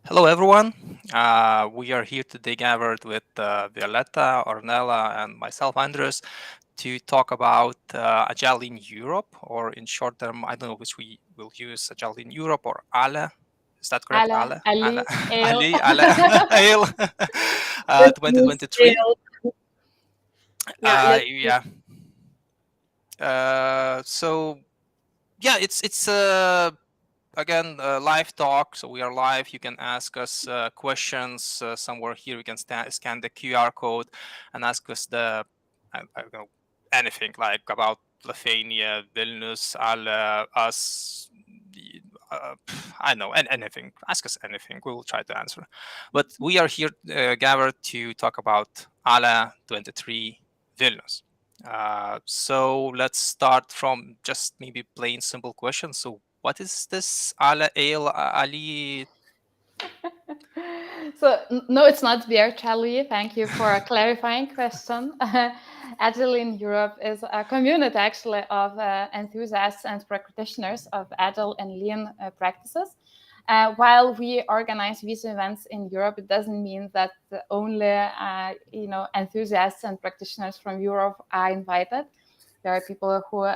Hello, everyone. We are here today gathered with Violetta, Ornella, and myself, Andres, to talk about Agile in Europe, or in short term, I don't know which we will use, Agile in Europe or ALE. Is that correct? Ala, ALE? ALE? Ali, Ale. Ali? ALE? ALE? Vilnius 2023? Ale. Yeah, let's see. Yeah. So, yeah, it's again, live talk. So we are live. You can ask us questions somewhere here. You can scan the QR code and ask us I don't know, anything like about Lithuania, Vilnius, us. I don't know, anything. Ask us anything. We will try to answer. But we are here gathered to talk about ALA 23 Vilnius. So let's start from just maybe plain simple questions. So what is this Ali? So, no, it's not beer, Charlie. Thank you for a clarifying question. Agile Lean Europe is a community actually of enthusiasts and practitioners of Agile and Lean practices. While we organize these events in Europe, it doesn't mean that only enthusiasts and practitioners from Europe are invited. There are people who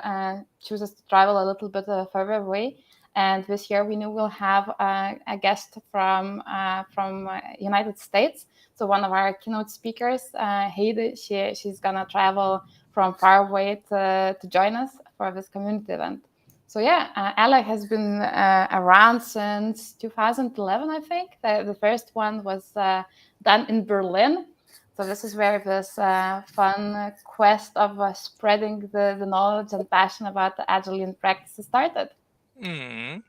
chooses to travel a little bit further away. And this year we know we'll have a guest from United States. So one of our keynote speakers, Heidi, she's gonna travel from far away to join us for this community event. So yeah, Alec has been around since 2011, I think. The first one was done in Berlin. So this is where this fun quest of spreading the knowledge and passion about the Agile practices started. Mm.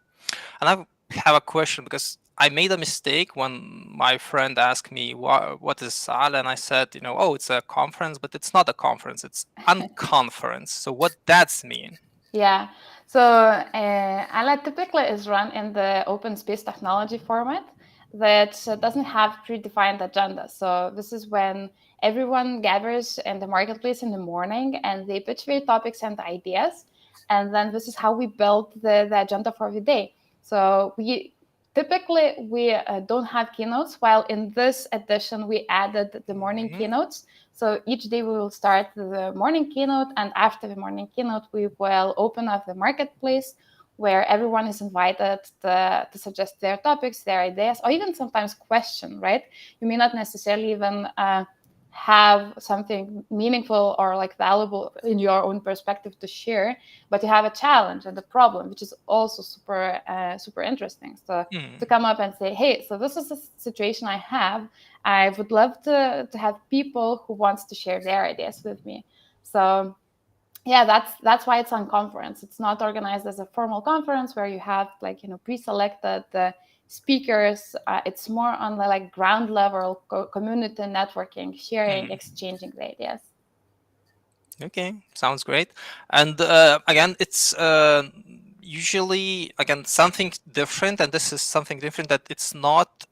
And I have a question because I made a mistake when my friend asked me what is ALA, and I said, oh, it's a conference, but it's not a conference; it's unconference. So what does mean? Yeah, so ALA typically is run in the open space technology format that doesn't have predefined agenda. So this is when everyone gathers in the marketplace in the morning and they pitch their topics and ideas. And then this is how we build the agenda for the day. So we don't have keynotes, while in this edition we added the morning keynotes. So each day we will start the morning keynote, and after the morning keynote, we will open up the marketplace where everyone is invited to suggest their topics, their ideas, or even sometimes question, right? You may not necessarily even have something meaningful or like valuable in your own perspective to share, but you have a challenge and a problem, which is also super interesting. So to come up and say, hey, so this is a situation I have. I would love to have people who wants to share their ideas with me. So yeah, that's why it's on conference. It's not organized as a formal conference where you have like pre-selected speakers. It's more on the like ground level community networking, sharing, exchanging the ideas. Okay, sounds great. And again, it's usually again something different, and this is something different that it's not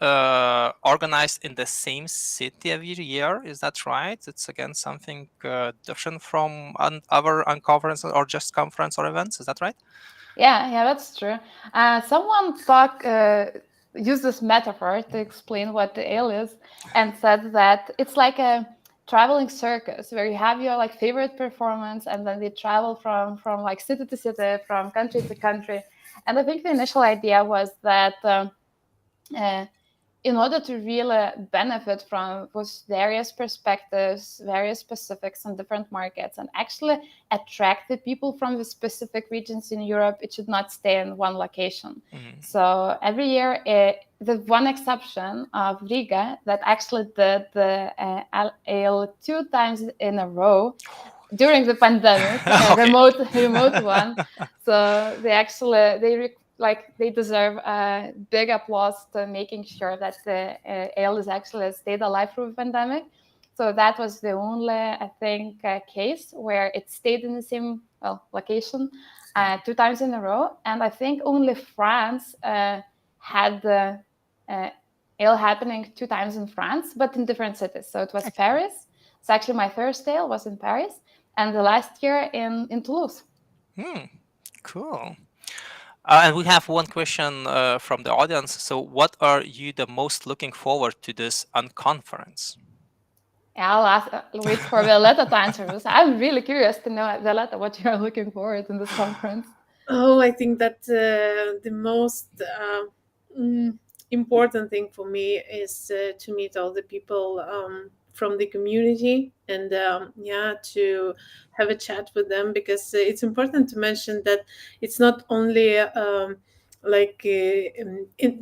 organized in the same city every year. Is that right? It's again something different from other conferences or just conference or events. Is that right? Yeah, that's true. Someone used this metaphor to explain what the ale is, and said that it's like a traveling circus where you have your like favorite performance, and then they travel from like city to city, from country to country. And I think the initial idea was that uh, in order to really benefit from those various perspectives, various specifics on different markets, and actually attract the people from the specific regions in Europe, it should not stay in one location. So every year, the one exception of Riga that actually did the Ale 2 times in a row during the pandemic, remote one. So they deserve a big applause to making sure that the ale is actually stayed alive through the pandemic. So that was the only, I think, case where it stayed in the same location 2 times in a row. And I think only France had the ale happening 2 times in France, but in different cities. So it was Paris. So actually, my first ale was in Paris, and the last year in Toulouse. Cool. And we have one question from the audience. So, what are you the most looking forward to this unconference? I'll wait for Violetta to answer this. I'm really curious to know, Violetta, what you're looking forward in this conference. Oh, I think that the most important thing for me is to meet all the people from the community and yeah, to have a chat with them, because it's important to mention that it's not only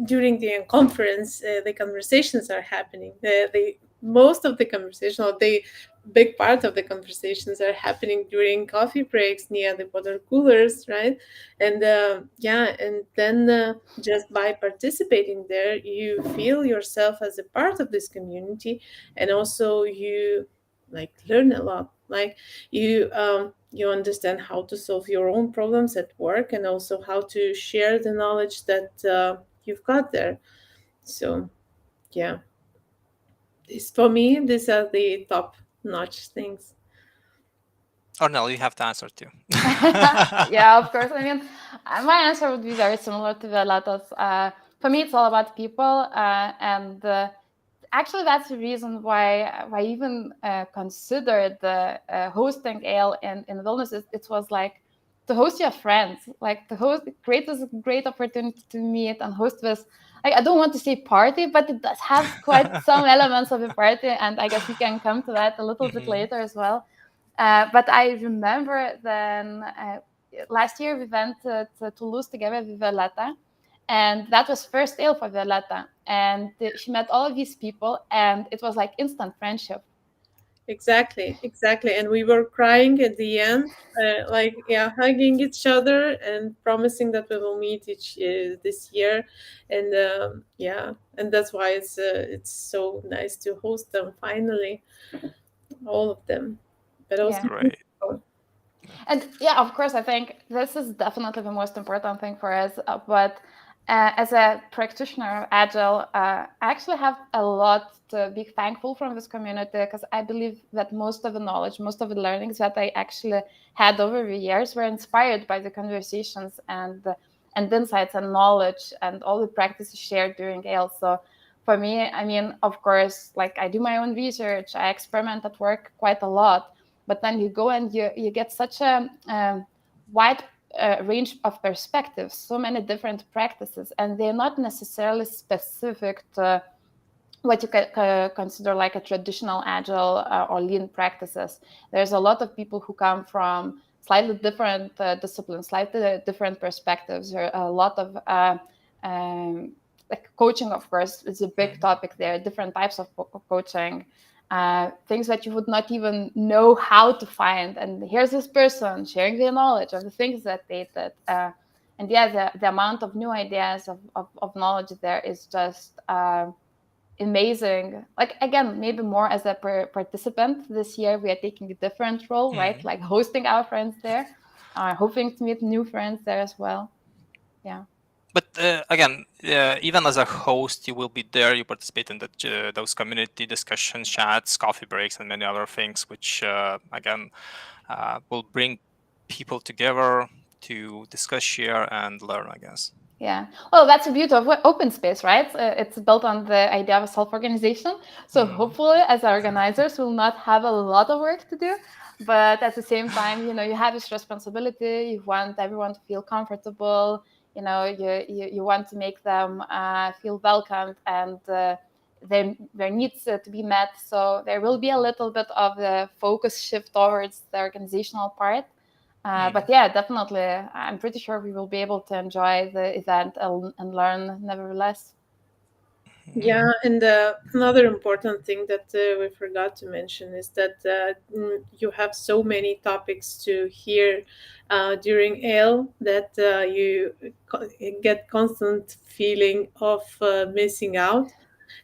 during the conference the conversations are happening. The most of the conversation, or the big part of the conversations, are happening during coffee breaks near the water coolers, right? And yeah, and then just by participating there, you feel yourself as a part of this community, and also you like learn a lot. Like you understand how to solve your own problems at work, and also how to share the knowledge that you've got there. So yeah, this, for me, these are the top notch things. Ornella, you have to answer too. Yeah, of course. I mean, my answer would be very similar to Violetta's. For me, it's all about people, and actually, that's the reason why I even considered hosting Ale in Vilnius. It was like to host your friends, like to host, create this great opportunity to meet and host this. Like, I don't want to say party, but it does have quite some elements of a party, and I guess we can come to that a little bit Mhm. later as well. But I remember then last year we went to Toulouse together with Violetta, and that was first ale for Violetta, and she met all of these people, and it was like instant friendship. Exactly, exactly. And we were crying at the end, like, yeah, hugging each other and promising that we will meet each this year. And yeah, and that's why it's so nice to host them finally, all of them, but also Yeah. Great. And yeah, of course, I think this is definitely the most important thing for us. But as a practitioner of Agile, I actually have a lot to be thankful from this community, because I believe that most of the knowledge, most of the learnings that I actually had over the years were inspired by the conversations and insights and knowledge and all the practices shared during Ale. So for me, I mean, of course, like I do my own research, I experiment at work quite a lot, but then you go and you get such a wide range of perspectives, so many different practices, and they're not necessarily specific to what you consider like a traditional agile or lean practices. There's a lot of people who come from slightly different disciplines, slightly different perspectives. There are a lot of like coaching, of course, is a big topic there. Different types of coaching, things that you would not even know how to find. And here's this person sharing their knowledge of the things that they did. And yeah, the amount of new ideas of knowledge there is just amazing. Like, again, maybe more as a participant this year, we are taking a different role, right? Like hosting our friends there, hoping to meet new friends there as well. Yeah. But again, even as a host, you will be there. You participate in those community discussions, chats, coffee breaks, and many other things, which again will bring people together to discuss, share, and learn, I guess. Yeah. Well, that's the beauty of open space, right? It's built on the idea of self-organization. So hopefully, as organizers, we'll not have a lot of work to do, but at the same time, you have this responsibility. You want everyone to feel comfortable. You want to make them feel welcomed, and their needs to be met. So there will be a little bit of the focus shift towards the organizational part. But yeah, definitely, I'm pretty sure we will be able to enjoy the event and learn nevertheless. Yeah, and another important thing that we forgot to mention is that you have so many topics to hear during Ale that you get constant feeling of missing out.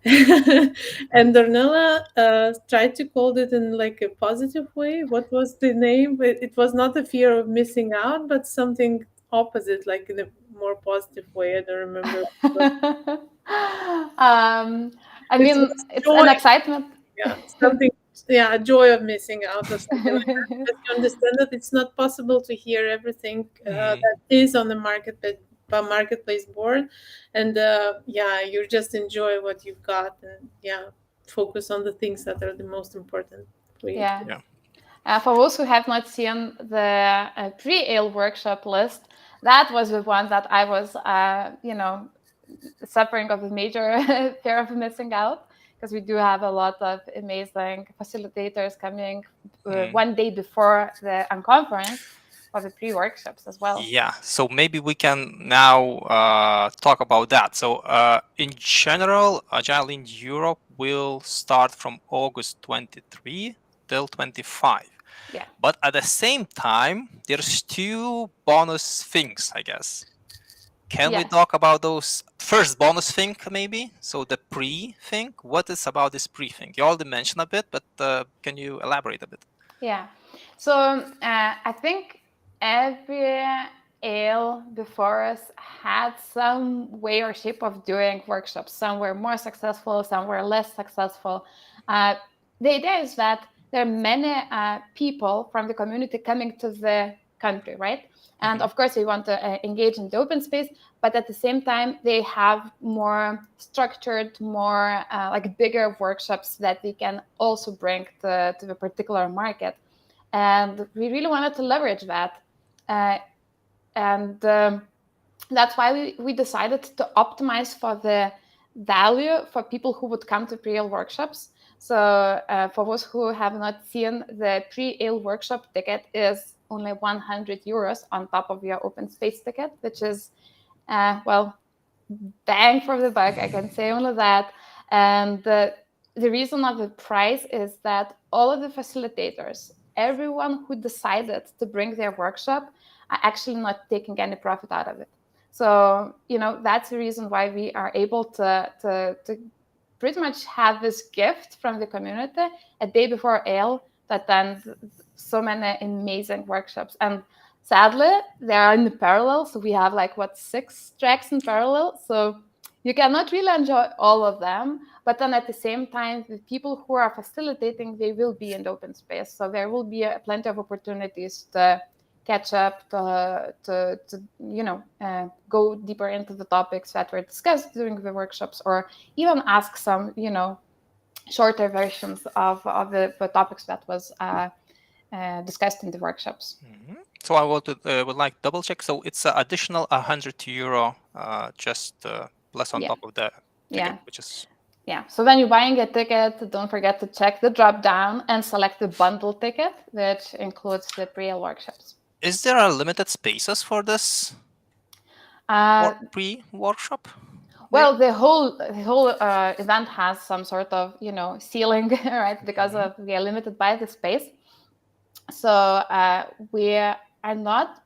And Dornella tried to call it in like a positive way. What was the name? It was not a fear of missing out, but something opposite, like in a more positive way. I don't remember. I It mean, was it's joy. an excitement. Yeah, something. Yeah, joy of missing out or something like that. But you understand that it's not possible to hear everything that is on the market, but marketplace board, and you just enjoy what you've got, and focus on the things that are the most important for you. For those who have not seen the pre-ale workshop list, that was the one that I was, suffering of a major fear of missing out, because we do have a lot of amazing facilitators coming one day before the conference for the pre-workshops as well. Yeah, so maybe we can now talk about that. So in general, Agile Lean Europe will start from August 23 till 25. Yeah. But at the same time, there's two bonus things, I guess. Can we talk about those? First bonus thing, maybe? So the pre thing, what is about this pre thing? You already mentioned a bit, but can you elaborate a bit? Yeah. So I think every ale before us had some way or shape of doing workshops. Some were more successful, some were less successful. The idea is that there are many people from the community coming to the country, right? And of course, we want to engage in the open space, but at the same time, they have more structured, more like bigger workshops that we can also bring to the particular market. And we really wanted to leverage that. That's why we decided to optimize for the value for people who would come to pre-ale workshops. So for those who have not seen, the pre-ale workshop ticket is only 100 euros on top of your open space ticket, which is, bang for the buck, I can say only that. And the reason of the price is that all of the facilitators, everyone who decided to bring their workshop, are actually not taking any profit out of it. So, that's the reason why we are able to pretty much have this gift from the community a day before ale that then so many amazing workshops. And sadly, they are in the parallel. So we have 6 tracks in parallel. So you cannot really enjoy all of them. But then at the same time, the people who are facilitating, they will be in the open space. So there will be plenty of opportunities to catch up, to go deeper into the topics that were discussed during the workshops, or even ask some, shorter versions of the topics that was discussed in the workshops. So I would like to double check. So it's an additional 100 euro, just plus on top of the ticket, which is. Yeah. So when you're buying a ticket, don't forget to check the drop down and select the bundle ticket, which includes the pre-ale workshops. Is there a limited spaces for this pre-workshop? Well, the whole event has some sort of ceiling, right? Because we are limited by the space. So we are not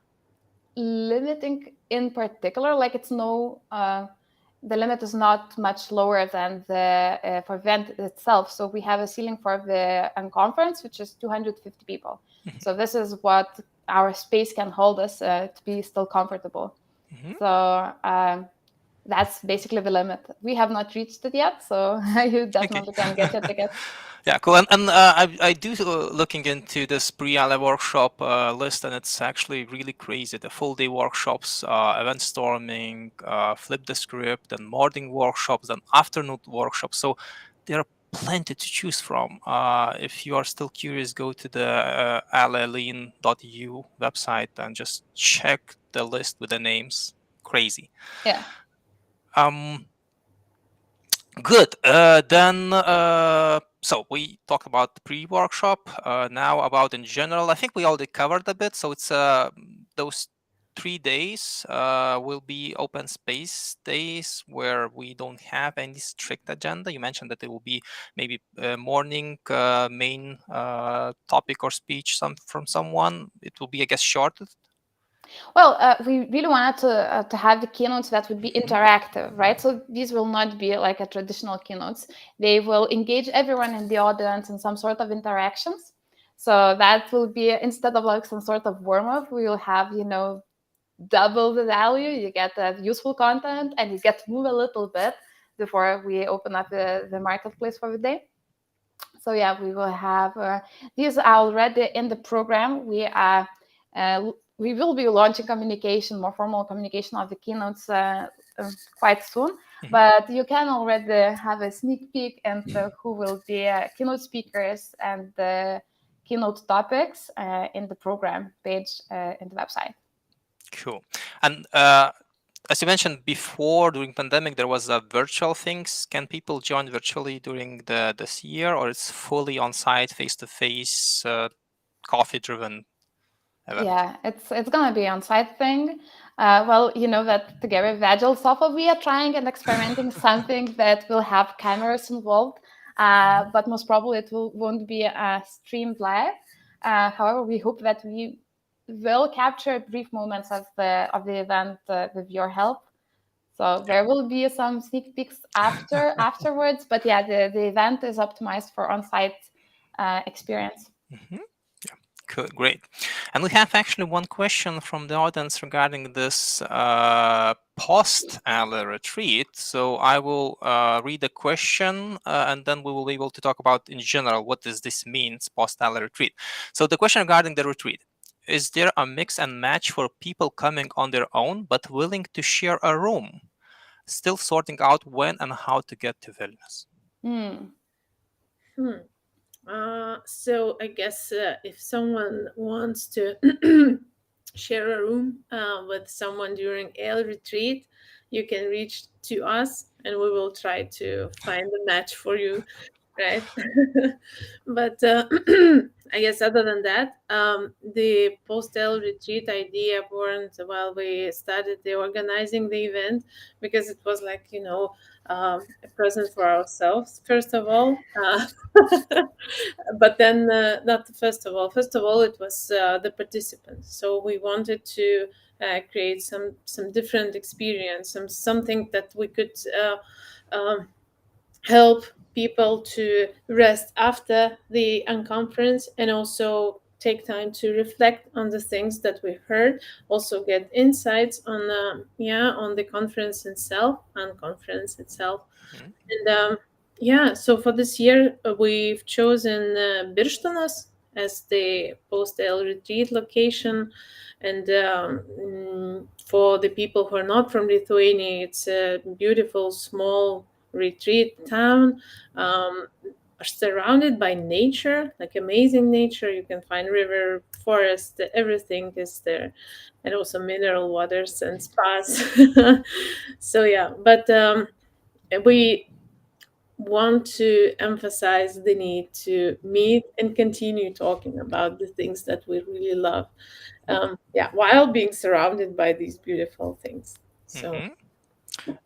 limiting in particular. It's no, the limit is not much lower than the for event itself. So we have a ceiling for the conference, which is 250 people. So this is what our space can hold us to be still comfortable. So that's basically the limit. We have not reached it yet, so you definitely can get your ticket. Yeah, cool. And I do looking into this pre-ale workshop list, and it's actually really crazy. The full day workshops, event storming, flip the script, and morning workshops, and afternoon workshops. So there are plenty to choose from. If you are still curious, go to the agilelean.eu website and just check the list with the names. Crazy. Yeah. Good. So we talked about the pre-workshop. Now about in general, I think we already covered a bit. So it's those 3 days will be open space days where we don't have any strict agenda. You mentioned that it will be maybe morning main topic or speech from someone. It will be, I guess, shorter. Well, we really wanted to have the keynotes that would be interactive, right? So these will not be like a traditional keynotes. They will engage everyone in the audience in some sort of interactions. So that will be, instead of some sort of warm-up, we will have, double the value. You get useful content and you get to move a little bit before we open up the marketplace for the day. So yeah, we will have, these are already in the program. We are we will be launching communication, more formal communication of the keynotes quite soon. But you can already have a sneak peek into who will be keynote speakers and the keynote topics in the program page in the website. Cool. And as you mentioned before, during pandemic, there was virtual things. Can people join virtually during this year, or it's fully on-site, face-to-face, coffee-driven event? Yeah, it's gonna be on-site thing. Well, you know that together with Agile Software, we are trying and experimenting something that will have cameras involved, but most probably won't be streamed live. However, we hope that we will capture brief moments of the event with your help. So there will be some sneak peeks afterwards, but yeah, the event is optimized for on-site experience. Mm-hmm. Cool, great. And we have actually one question from the audience regarding this post-ALE retreat. So I will read the question and then we will be able to talk about in general what does this means post-ALE retreat. So the question regarding the retreat: is there a mix and match for people coming on their own but willing to share a room? Still sorting out when and how to get to Vilnius. So I guess if someone wants to share a room with someone during ALE retreat, you can reach to us and we will try to find a match for you, right? But I guess other than that, the post-ALE retreat idea born while we started the organizing the event, because it was like, a present for ourselves, first of all. But then not first of all it was the participants, so we wanted to create some different experience, something that we could help people to rest after the unconference, and also take time to reflect on the things that we've heard, also get insights on on the conference itself, unconference itself. And so for this year, we've chosen Birštonas as the post-ALE retreat location. And for the people who are not from Lithuania, it's a beautiful, small retreat town, surrounded by nature, like amazing nature. You can find river, forest, everything is there, and also mineral waters and spas. So yeah, but we want to emphasize the need to meet and continue talking about the things that we really love, while being surrounded by these beautiful things. So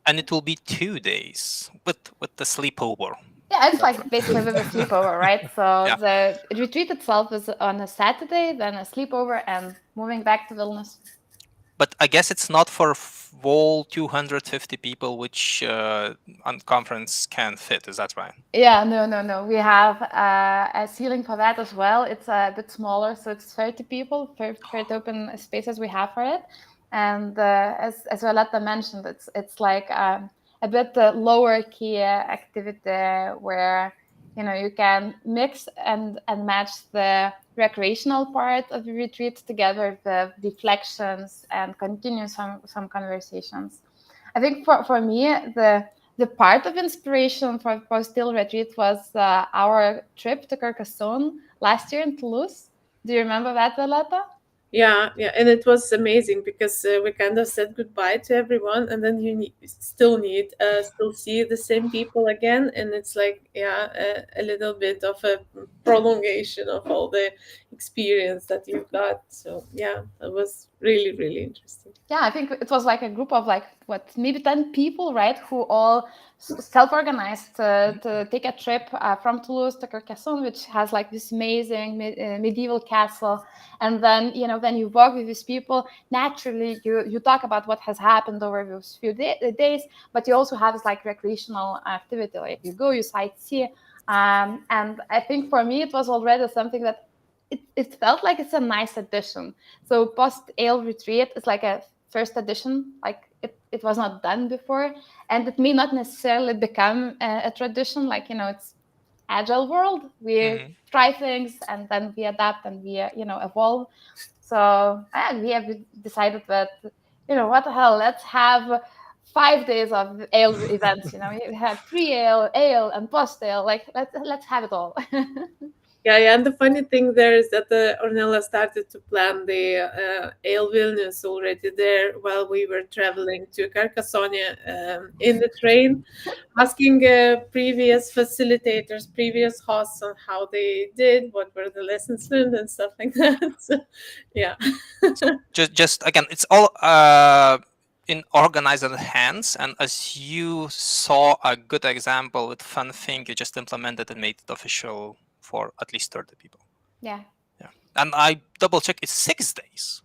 And it will be 2 days with the sleepover. Yeah, it's like basically with a sleepover, right? So Yeah. the retreat itself is on a Saturday, then a sleepover, and moving back to Vilnius. But I guess it's not for all 250 people, which conference can fit. Is that right? Yeah, no. We have a ceiling for that as well. It's a bit smaller, so it's 30 people, 30 open spaces we have for it. And as Violetta mentioned, it's like a bit lower key activity where you can mix and match the recreational part of the retreat together with reflections and continue some conversations. I think for me the part of inspiration for post-ALE retreat was our trip to Carcassonne last year in Toulouse. Do you remember that, Violetta? yeah, and it was amazing because we kind of said goodbye to everyone, and then still see the same people again, and it's like a little bit of a prolongation of all the experience that you've got. So yeah, that was really, really interesting. Yeah, I think it was like a group of maybe 10 people, right, who all self-organized to take a trip from Toulouse to Carcassonne, which has like this amazing medieval castle. And then when you walk with these people, naturally you talk about what has happened over those few days, but you also have this like recreational activity, like you go, you sightsee. And I think for me it was already something that it felt like it's a nice addition. So post-ALE retreat is like a first edition, like it was not done before, and it may not necessarily become a tradition, like it's agile world. We Mhm. try things and then we adapt and we evolve. So we have decided that what the hell, let's have 5 days of ale events. We have pre-ale and post-ale. Like let's have it all. Yeah, yeah, and the funny thing there is that Ornella started to plan the Ale Vilnius already there while we were traveling to Carcassonne in the train, asking previous facilitators, previous hosts on how they did, what were the lessons learned, and stuff like that. So, yeah. So just again, it's all in organizer hands, and as you saw a good example with fun thing, you just implemented and made it official for at least 30 people. Yeah. Yeah, and I double check, it's 6 days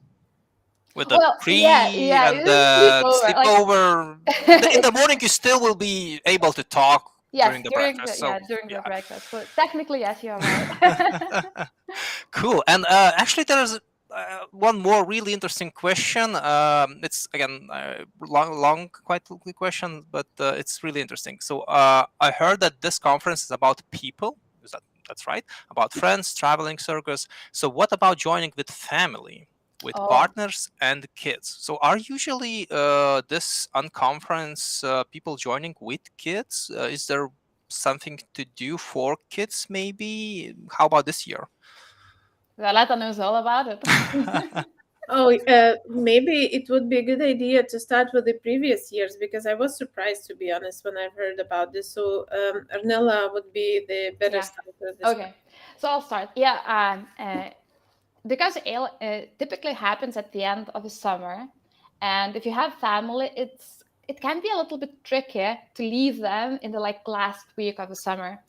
with the Well, pre yeah, and it is sleepover. Like, sleepover. In the morning, you still will be able to talk yes, during the during breakfast. So during the yeah. breakfast. So technically, yes, you are right. Cool. And actually, there's one more really interesting question. It's again long, quite long question, but it's really interesting. So I heard that this conference is about people. That's right? About friends, traveling circus. So what about joining with family, with Oh, partners and kids? So are usually this unconference people joining with kids? Is there something to do for kids? Maybe. How about this year? Violetta knows all about it. Oh, maybe it would be a good idea to start with the previous years because I was surprised, to be honest, when I heard about this. So, Arnella would be the better Yeah. starter this time. Okay. So I'll start. Yeah. Because ale typically happens at the end of the summer, and if you have family, it can be a little bit tricky to leave them in the last week of the summer.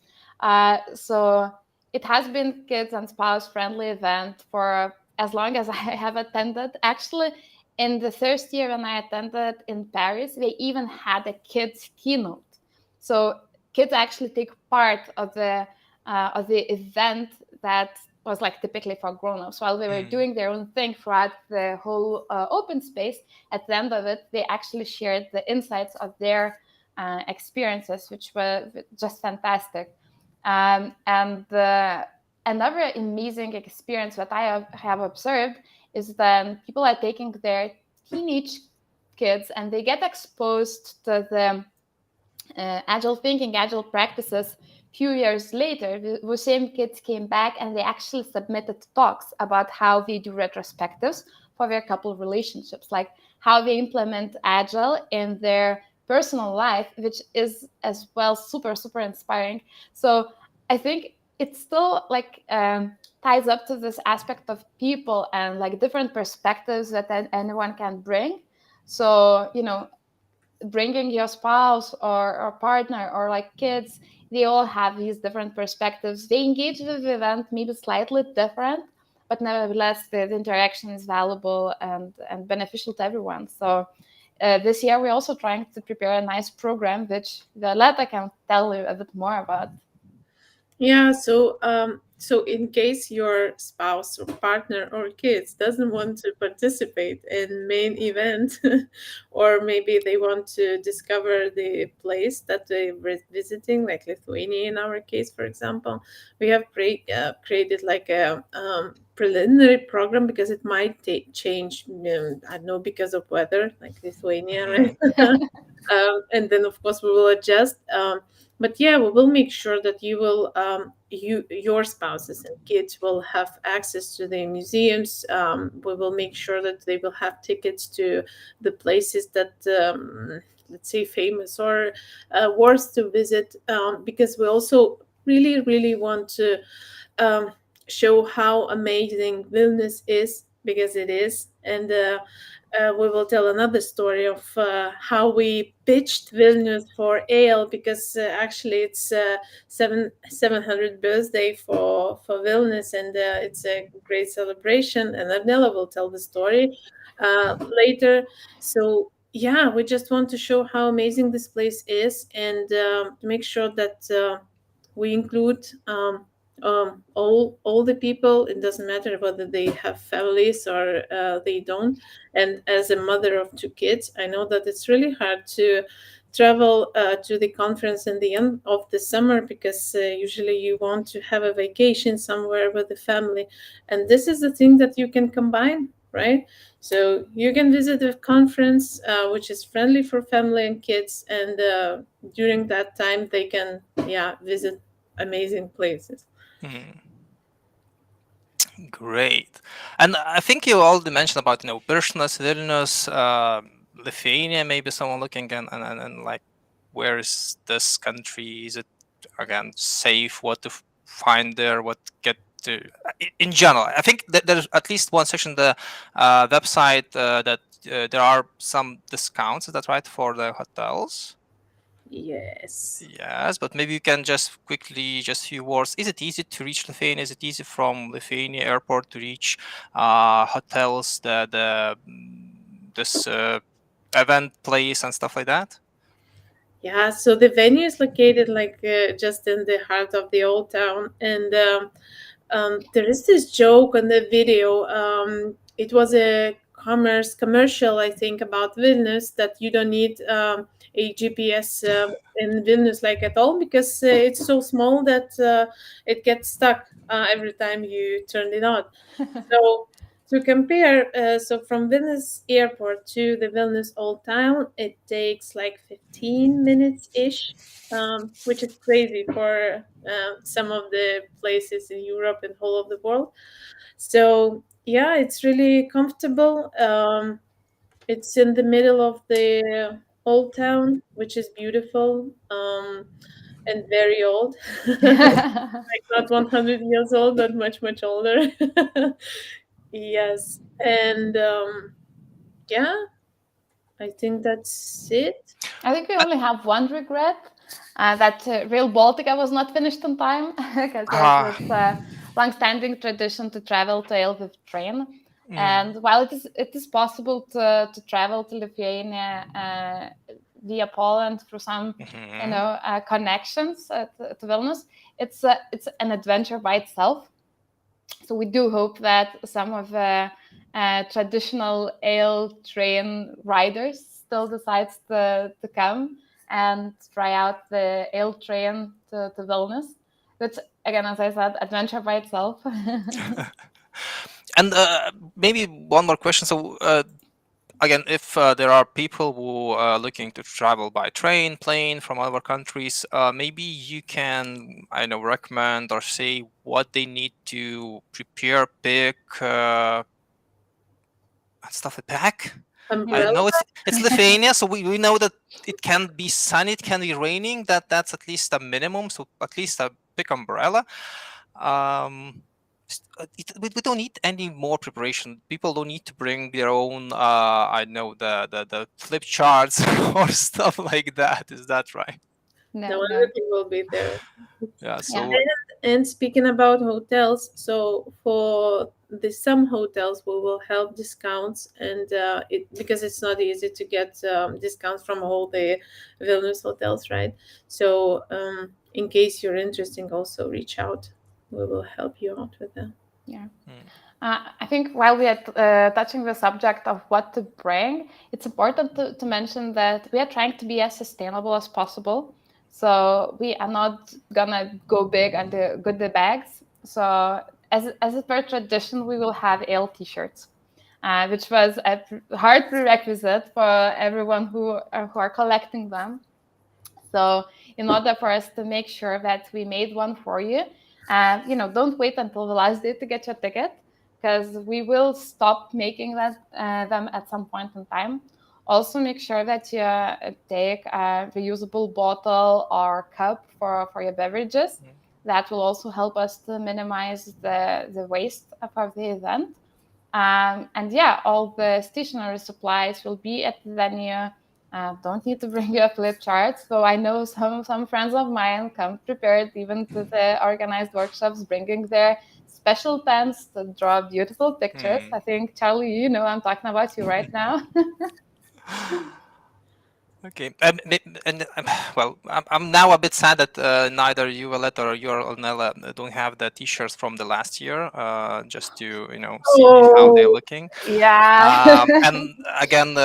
So it has been kids and spouse friendly event for as long as I have attended. Actually, in the first year when I attended in Paris, they even had a kids keynote. So kids actually take part of the event that was typically for grown-ups. While they were doing their own thing throughout the whole open space, at the end of it, they actually shared the insights of their experiences, which were just fantastic. And another amazing experience that I have observed is that people are taking their teenage kids and they get exposed to the agile thinking, agile practices. Few years later, the same kids came back and they actually submitted talks about how they do retrospectives for their couple relationships, like how they implement agile in their personal life, which is as well super, super inspiring. So I think it still ties up to this aspect of people and different perspectives that anyone can bring. So, bringing your spouse or partner or kids, they all have these different perspectives. They engage with the event maybe slightly different, but nevertheless the interaction is valuable and beneficial to everyone. So this year we're also trying to prepare a nice program which Violetta can tell you a bit more about. Yeah, so in case your spouse or partner or kids doesn't want to participate in main event, or maybe they want to discover the place that they were visiting, like Lithuania in our case, for example, we have created like a preliminary program because it might change. I don't know, because of weather, like Lithuania, Mhm. right? And then of course we will adjust. But yeah, we will make sure that you will your spouses and kids will have access to the museums. We will make sure that they will have tickets to the places that let's say famous or worth to visit, because we also really want to um, show how amazing Vilnius is, because it is. And we will tell another story of how we pitched Vilnius for ale, because actually it's 700th birthday for Vilnius, and it's a great celebration. And Arnella will tell the story later. So yeah, we just want to show how amazing this place is, and make sure that we include all the people. It doesn't matter whether they have families or they don't. And as a mother of two kids, I know that it's really hard travel to the conference in the end of the summer, because usually you want to have a vacation somewhere with the family, and this is the thing that you can combine, right? So you can visit a conference which is friendly for family and kids, and during that time they can visit amazing places. Hmm. Great. And I think you already mentioned about, Birchnas, Vilnius, Lithuania, maybe someone looking and like, where is this country? Is it, again, safe? What to find there? What get to, in general? I think that there's at least one section, the website, that there are some discounts. Is that right, for the hotels? Yes. Yes, but maybe you can just quickly, just few words. Is it easy to reach Lithuania? Is it easy from Lithuania airport to reach hotels, this event place and stuff like that? Yeah, so the venue is located like just in the heart of the old town, and there is this joke on the video. It was a commercial, I think, about Vilnius, that you don't need a GPS in Vilnius like at all, because it's so small that it gets stuck every time you turn it on. So to compare, so from Vilnius airport to the Vilnius old town, it takes like 15 minutes ish, which is crazy for some of the places in Europe and whole of the world. So yeah, it's really comfortable. It's in the middle of the old town, which is beautiful, and very old. Like not 100 years old, but much, much older. Yes. And yeah, I think that's it. I think we only have one regret, that Rail Baltica was not finished in time, because there's this long-standing tradition to travel to Ale with train. And while it is possible to travel to Lithuania via Poland through some connections to Vilnius, it's an adventure by itself. So we do hope that some of the traditional Ale train riders still decides to come and try out the Ale train to Vilnius. Which, again, as I said, adventure by itself. And maybe one more question. So again, if there are people who are looking to travel by train, plane from other countries, maybe you can, I know, recommend or say what they need to prepare, pick, stuff to pack. I Umbrella. know it's Lithuania, so we know that it can be sunny, it can be raining. That's at least a minimum. So at least a big umbrella. We don't need any more preparation. People don't need to bring their own, I know, the flip charts or stuff like that. Is that right? No, everything will be there. Yeah. So And speaking about hotels, so for the some hotels we will help discounts, and because it's not easy to get discounts from all the Vilnius hotels, right? So in case you're interested, also reach out. We will help you out with that. Yeah. I think while we are touching the subject of what to bring, it's important to mention that we are trying to be as sustainable as possible. So we are not gonna go big on the goodie bags. So as a per tradition, we will have Ale t-shirts, which was a hard prerequisite for everyone who are collecting them. So in order for us to make sure that we made one for you, don't wait until the last day to get your ticket, because we will stop making them at some point in time. Also, make sure that you take a reusable bottle or cup for your beverages. That will also help us to minimize the waste of the event. And yeah, all the stationery supplies will be at the venue. Don't need to bring your flip charts. So I know some friends of mine come prepared even to the organized workshops, bringing their special pens to draw beautiful pictures. I think, Charlie, I'm talking about you right now. Okay, well, I'm now a bit sad that neither you, Aletta, or you, Ornella, don't have the T-shirts from the last year, just to see how they're looking. Yeah. And again,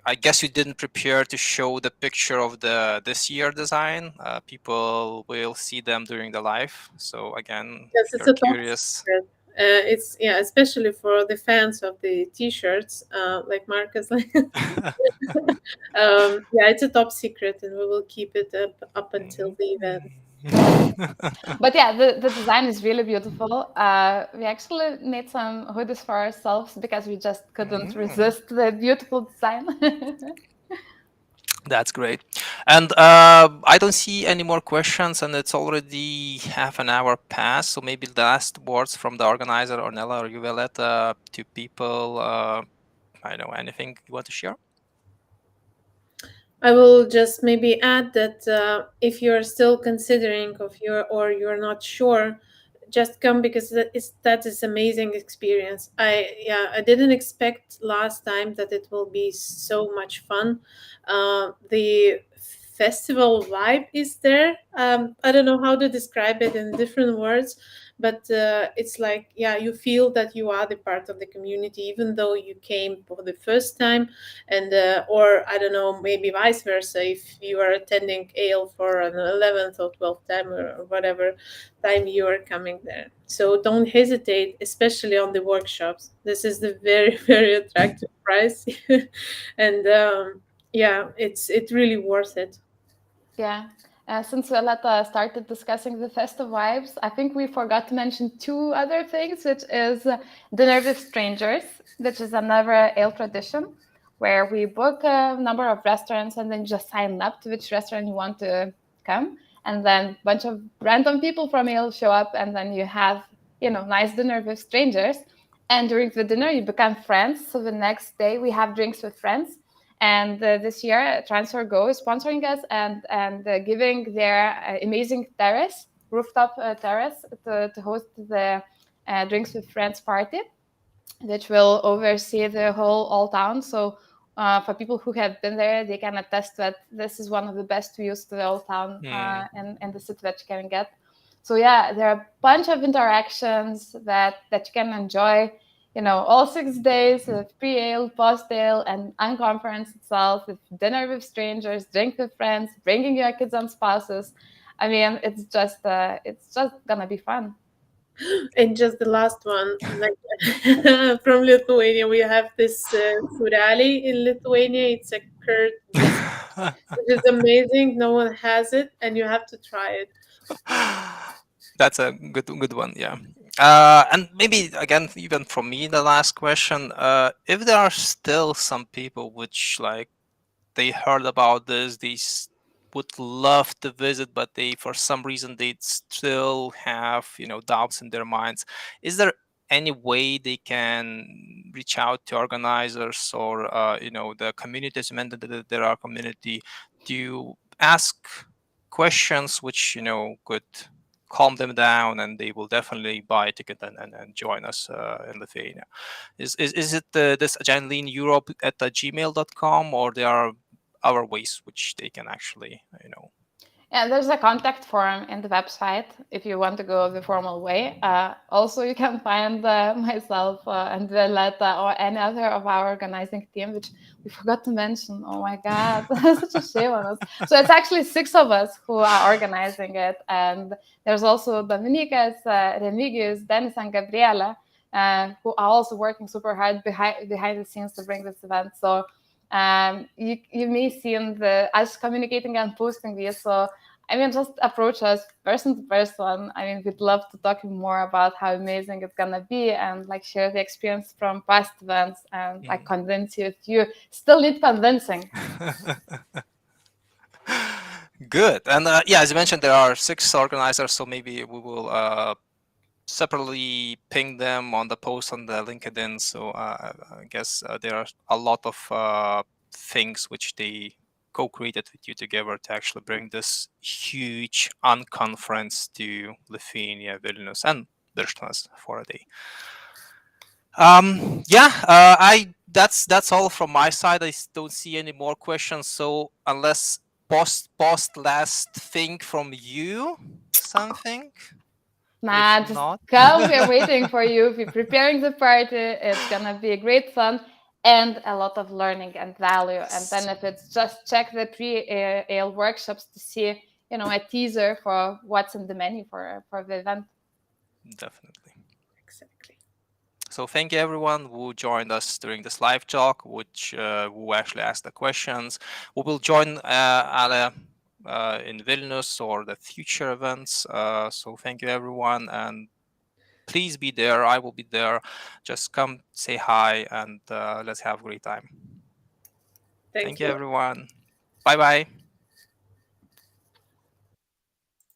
I guess you didn't prepare to show the picture of the this year design. People will see them during the live. So again, Yes, if it's you're a top curious. secret. It's yeah, especially for the fans of the t-shirts, like Marcus. Yeah, it's a top secret, and we will keep it up until the event. But yeah, the design is really beautiful. We actually made some hoodies for ourselves because we just couldn't resist the beautiful design. That's great. And I don't see any more questions, and it's already half an hour past. So maybe the last words from the organizer, Ornella or Juveleta, to people. I don't know, anything you want to share? I will just maybe add that if you're still considering of your or you're not sure, just come because that is amazing experience. I didn't expect last time that it will be so much fun. The festival vibe is there. I don't know how to describe it in different words, but it's like, yeah, you feel that you are the part of the community even though you came for the first time. And or I don't know, maybe vice versa, if you are attending ale for an 11th or 12th time or whatever time you are coming there. So don't hesitate, especially on the workshops. This is the very very attractive price. And yeah, it's really worth it. Yeah. Since Violetta started discussing the festive vibes, I think we forgot to mention two other things, which is dinner with strangers, which is another ale tradition where we book a number of restaurants and then just sign up to which restaurant you want to come. And then a bunch of random people from ale show up, and then you have, nice dinner with strangers. And during the dinner, you become friends. So the next day, we have drinks with friends. And this year, Transfer Go is sponsoring us and giving their amazing terrace, rooftop terrace, to host the Drinks with Friends party, which will oversee the whole Old Town. So for people who have been there, they can attest that this is one of the best views to the Old Town in the city that you can get. So yeah, there are a bunch of interactions that you can enjoy, all 6 days with pre-ale, post-ale, and unconference itself, with dinner with strangers, drink with friends, bringing your kids and spouses. I mean, it's just gonna be fun. And just the last one, like from Lithuania, we have this surali in Lithuania. It's a curd biscuit, which is amazing. No one has it, and you have to try it. That's a good one, yeah. And maybe again, even from me, the last question: if there are still some people which like they heard about this, would love to visit, but they for some reason they still have doubts in their minds. Is there any way they can reach out to organizers or the communities? You mentioned that there are community to ask questions which could calm them down, and they will definitely buy a ticket and join us in Lithuania. Is it this Agile Lean Europe at gmail.com, or there are other ways which they can actually Yeah, there's a contact form in the website if you want to go the formal way. Also, you can find myself and Violetta or any other of our organizing team, which we forgot to mention. Oh my God, such a shame on us. So it's actually 6 of us who are organizing it. And there's also Dominicas, Remigius, Dennis, and Gabriela, who are also working super hard behind the scenes to bring this event. So you may see in us communicating and posting these. So I mean, just approach us person to person. I mean, we'd love to talk more about how amazing it's gonna be and like share the experience from past events and like convince you if you still need convincing. Good. And yeah, as you mentioned, there are 6 organizers, so maybe we will separately ping them on the post on the LinkedIn. So I guess there are a lot of things which they co-created with you together to actually bring this huge unconference to Lithuania, Vilnius, and Birštonas for a day. Yeah, I that's all from my side. Don't see any more questions. So unless post last thing from you, something. Nah, If just not, come. We're waiting for you. We're preparing the party. It's gonna be a great fun. and a lot of learning and value. And then if it's just check the pre-AL workshops to see, a teaser for what's in the menu for the event. Definitely. Exactly. So thank you everyone who joined us during this live talk, who actually asked the questions. We will join Ale in Vilnius or the future events. So thank you everyone, and please be there. I will be there. Just come say hi, and let's have a great time. Thank you you. everyone. Bye bye.